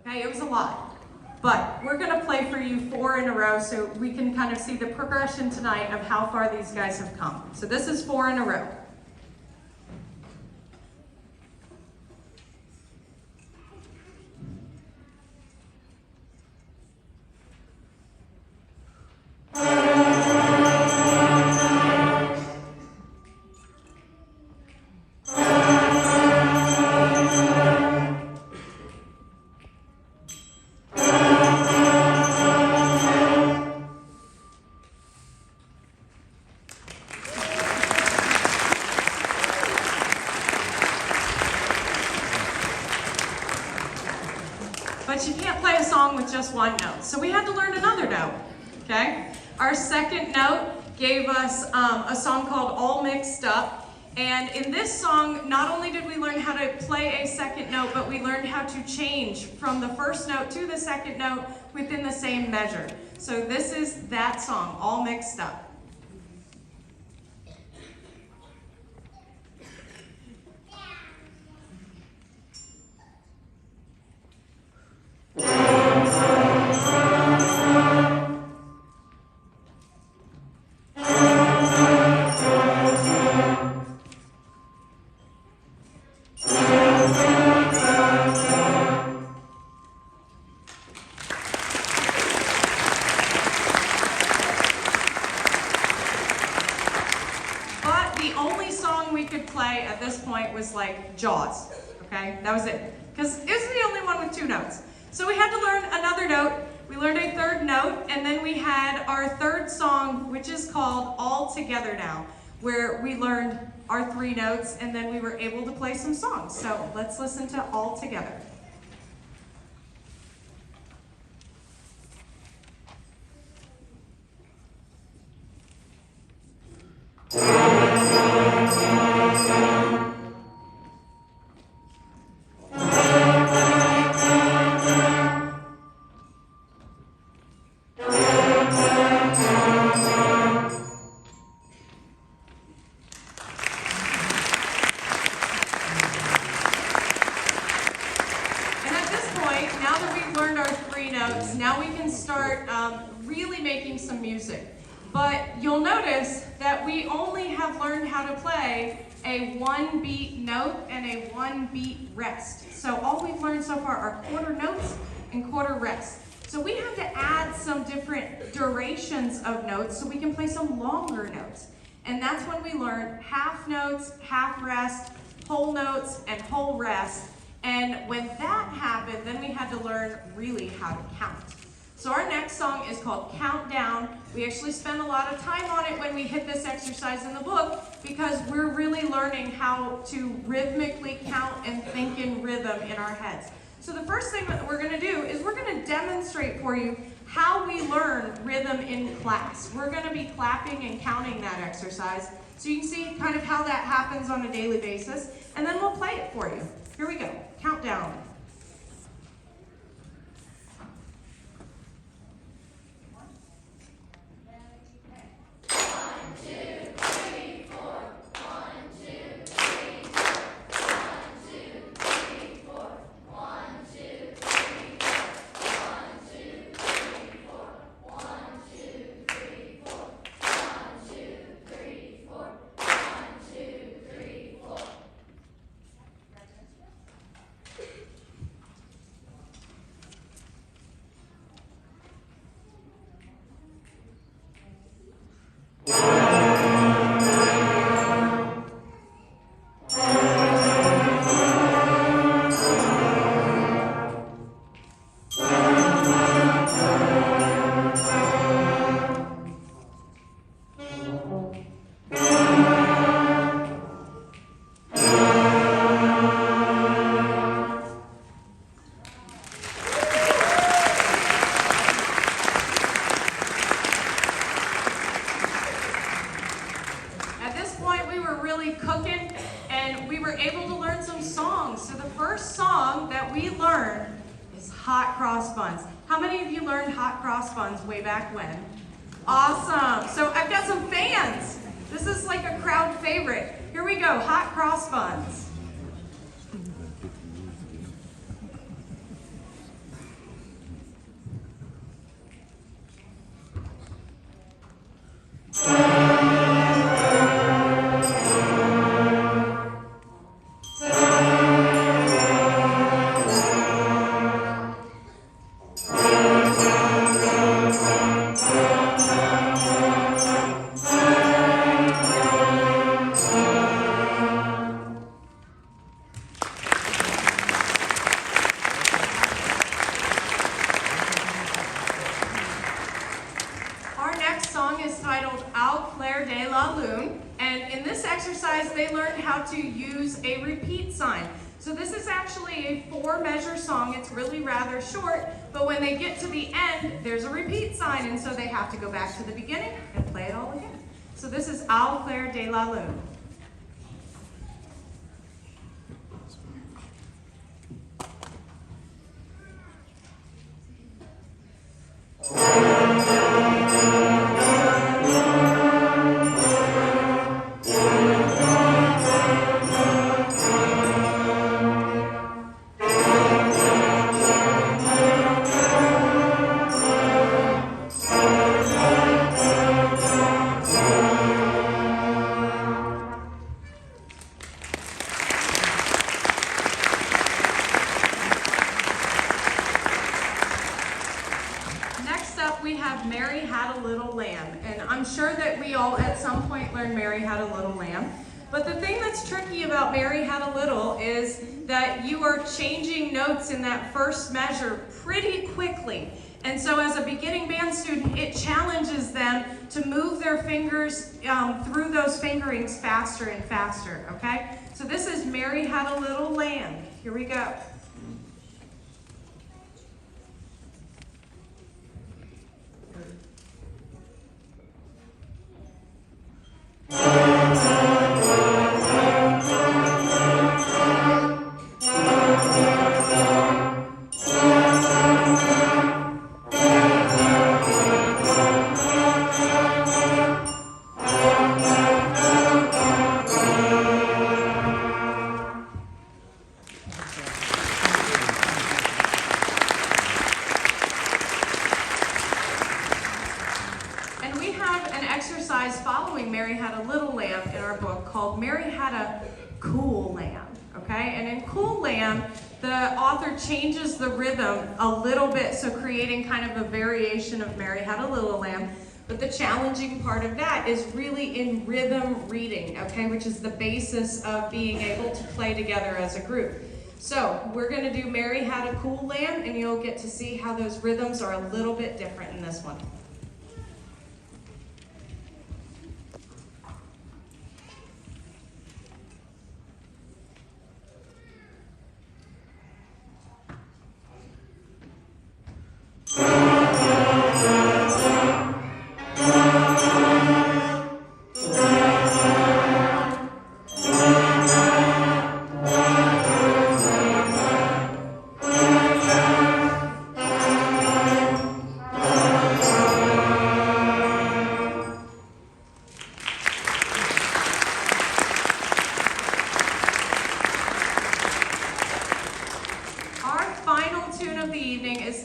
Okay, it was a lot. But we're going to play for you 4 in a row so we can kind of see the progression tonight of how far these guys have come. So this is 4 in a row. But you can't play a song with just one note. So we had to learn another note, okay? Our second note gave us a song called All Mixed Up. And in this song, not only did we learn how to play a second note, but we learned how to change from the first note to the second note within the same measure. So this is that song, All Mixed Up. At this point was like Jaws, okay? That was it. Because it was the only one with 2 notes. So we had to learn another note. We learned a third note, and then we had our third song, which is called All Together Now, where we learned our 3 notes, and then we were able to play some songs. So let's listen to All Together. Now we can start really making some music. But you'll notice that we only have learned how to play a 1-beat note and a 1-beat rest. So all we've learned so far are quarter notes and quarter rests. So we have to add some different durations of notes so we can play some longer notes. And that's when we learn half notes, half rest, whole notes, and whole rest. And when that happened, then we had to learn really how to count. So our next song is called Countdown. We actually spend a lot of time on it when we hit this exercise in the book because we're really learning how to rhythmically count and think in rhythm in our heads. So the first thing that we're going to do is we're going to demonstrate for you how we learn rhythm in class. We're going to be clapping and counting that exercise so you can see kind of how that happens on a daily basis, and then we'll play it for you. Here we go. Countdown. Hot cross buns. How many of you learned hot cross buns way back when? Awesome. So I've got some fans. This is like a crowd favorite. Here we go, hot cross buns. song is titled Au clair de la lune, and in this exercise they learned how to use a repeat sign. So this is actually a 4-measure song. It's really rather short, but when they get to the end, there's a repeat sign, and so they have to go back to the beginning and play it all again. So this is Au clair de la lune. We have Mary Had a Little Lamb, and I'm sure that we all at some point learned Mary Had a Little Lamb. But the thing that's tricky about Mary Had a Little is that you are changing notes in that first measure pretty quickly. And so as a beginning band student, it challenges them to move their fingers through those fingerings faster and faster, okay? So this is Mary Had a Little Lamb. Here we go. Exercise following Mary Had a Little Lamb in our book called Mary Had a Cool Lamb, okay? And in Cool Lamb, the author changes the rhythm a little bit, so creating kind of a variation of Mary Had a Little Lamb. But the challenging part of that is really in rhythm reading, okay, which is the basis of being able to play together as a group. So we're going to do Mary Had a Cool Lamb, and you'll get to see how those rhythms are a little bit different in this one.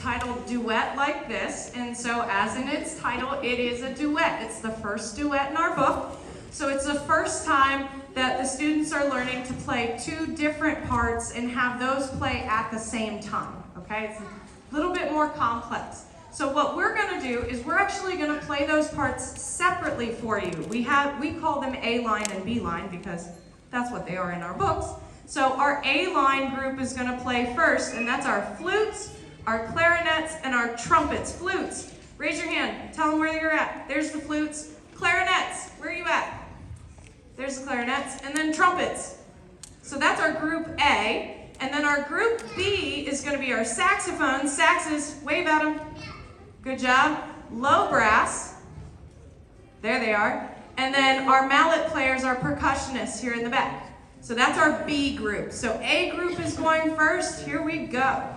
Titled Duet Like This, and so as in its title, it is a duet. It's the first duet in our book, so it's the first time that the students are learning to play 2 different parts and have those play at the same time, okay? It's a little bit more complex. So what we're going to do is we're actually going to play those parts separately for you. We call them A line and B line because that's what they are in our books. So our A line group is going to play first, and that's our flutes, our clarinets, and our trumpets. Flutes, raise your hand. Tell them where you're at. There's the flutes. Clarinets, where are you at? There's the clarinets. And then trumpets. So that's our group A. And then our group B is going to be our saxophones. Saxes, wave at them. Good job. Low brass. There they are. And then our mallet players, our percussionists here in the back. So that's our B group. So A group is going first. Here we go.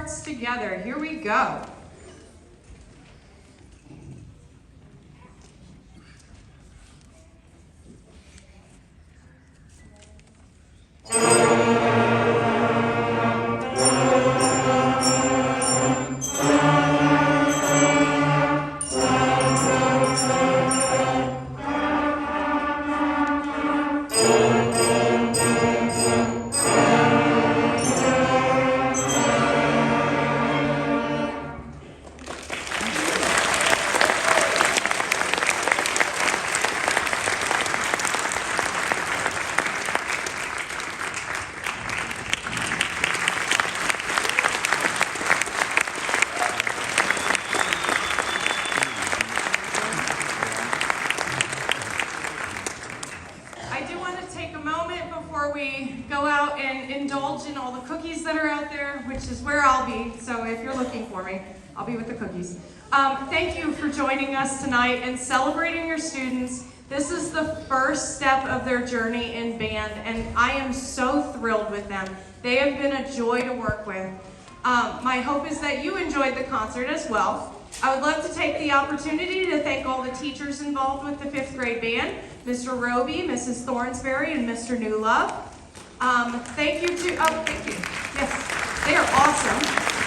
hearts together. Here we go. Indulge in all the cookies that are out there, which is where I'll be. So if you're looking for me, I'll be with the cookies. Thank you for joining us tonight and celebrating your students. This is the first step of their journey in band, and I am so thrilled with them. They have been a joy to work with. My hope is that you enjoyed the concert as well. I would love to take the opportunity to thank all the teachers involved with the 5th grade band, Mr. Roby, Mrs. Thornsberry, and Mr. Newlove. Thank you to, oh, thank you. Yes, they are awesome.